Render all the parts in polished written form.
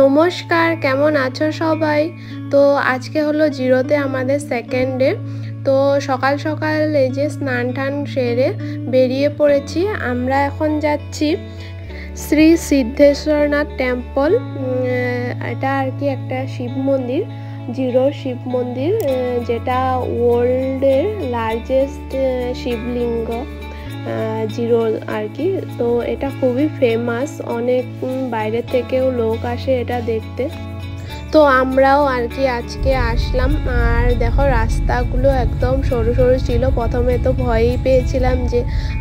নমস্কার, কেমন আছো সবাই? তো আজকে হলো জিরোতে আমাদের সেকেন্ড ডে। তো সকাল সকাল এই যে স্নান টান সেরে বেরিয়ে পড়েছি। আমরা এখন যাচ্ছি শ্রী সিদ্ধেশ্বরনাথ টেম্পল। এটা আর কি একটা শিব মন্দির, জিরোর শিব মন্দির, যেটা ওয়ার্ল্ডের লার্জেস্ট শিবলিঙ্গ জিরো আর কি। তো এটা খুবই ফেমাস, অনেক বাইরে থেকেও লোক আসে এটা দেখতে। তো আমরাও আর কি আজকে আসলাম। আর দেখো রাস্তাগুলো একদম সরু সরু ছিল। প্রথমে তো ভয়ই পেয়েছিলাম যে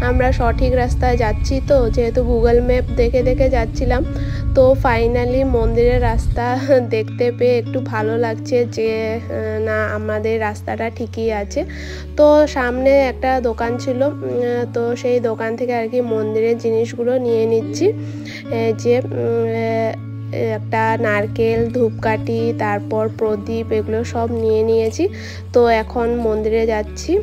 আমরা সঠিক রাস্তায় যাচ্ছি, তো যেহেতু গুগল ম্যাপ দেখে দেখে যাচ্ছিলাম। তো ফাইনালি মন্দিরের রাস্তা দেখতে পেয়ে একটু ভালো লাগছে যে না, আমাদের রাস্তাটা ঠিকই আছে। তো সামনে একটা দোকান ছিল, তো সেই দোকান থেকে আর কি মন্দিরের জিনিসগুলো নিয়ে নিচ্ছি। যে একটা নারকেল, ধূপকাঠি, তারপর প্রদীপ, এগুলো সব নিয়ে নিয়েছি। তো এখন মন্দিরে যাচ্ছি।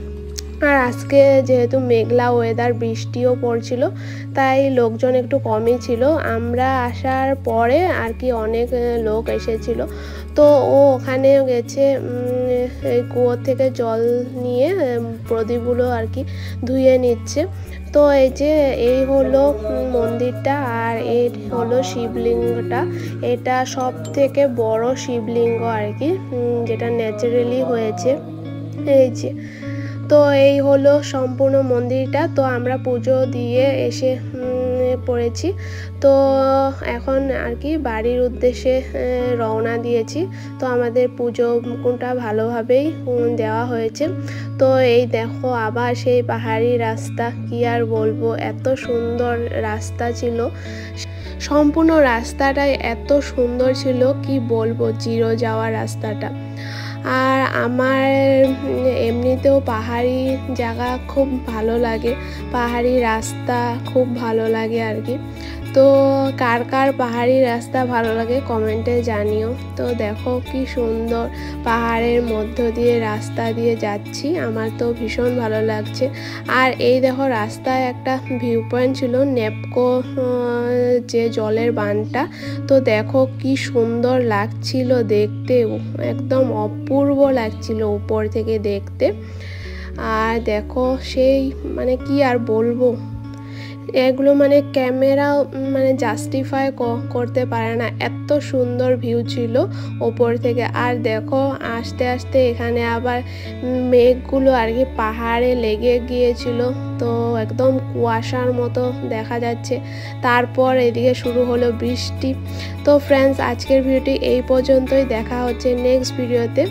আর আজকে যেহেতু মেঘলা ওয়েদার, বৃষ্টিও পড়ছিল, তাই লোকজন একটু কমই ছিল। আমরা আসার পরে আর কি অনেক লোক এসেছিল। তো ও ওখানে গেছে এই কুয়োর থেকে জল নিয়ে প্রদীপগুলো আর কি ধুয়ে নিচ্ছে। তো এই যে এই হলো মন্দিরটা, আর এই হলো শিবলিঙ্গটা। এটা সব থেকে বড় শিবলিঙ্গ আর কি, যেটা ন্যাচারালি হয়েছে। এই যে, তো এই হলো সম্পূর্ণ মন্দিরটা। তো আমরা পুজো দিয়ে এসে পড়েছি। তো এখন আর কি বাড়ির উদ্দেশ্যে রওনা দিয়েছি। তো আমাদের পুজোটা ভালোভাবেই দেওয়া হয়েছে। তো এই দেখো আবার সেই পাহাড়ি রাস্তা, কি আর বলবো, এত সুন্দর রাস্তা ছিল। সম্পূর্ণ রাস্তাটাই এত সুন্দর ছিল, কি বলবো, জিরো যাওয়ার রাস্তাটা। আর আমার এমনিতেও পাহাড়ি জায়গা খুব ভালো লাগে, পাহাড়ি রাস্তা খুব ভালো লাগে আর কি। তো কার কার পাহাড়ি রাস্তা ভালো লাগে কমেন্টে জানিও। তো দেখো কি সুন্দর পাহাড়ের মধ্য দিয়ে রাস্তা দিয়ে যাচ্ছি, আমার তো ভীষণ ভালো লাগছে। আর এই দেখো রাস্তায় একটা ভিউ পয়েন্ট ছিল, নেপকো যে জলের বানটা। তো দেখো কি সুন্দর লাগছিল দেখতে, একদম অপূর্ব লাগছিল উপর থেকে দেখতে। আর দেখো সেই মানে কি আর বলবো, এগুলো মানে ক্যামেরা মানে জাস্টিফাই করতে পারে না, এত সুন্দর ভিউ ছিল ওপর থেকে। আর দেখো আস্তে আস্তে এখানে আবার মেঘগুলো আর কি পাহাড়ে লেগে গিয়েছিল, তো একদম কুয়াশার মতো দেখা যাচ্ছে। তারপর এদিকে শুরু হলো বৃষ্টি। তো ফ্রেন্ডস, আজকের ভিডিওটি এই পর্যন্তই, দেখা হচ্ছে নেক্সট ভিডিওতে।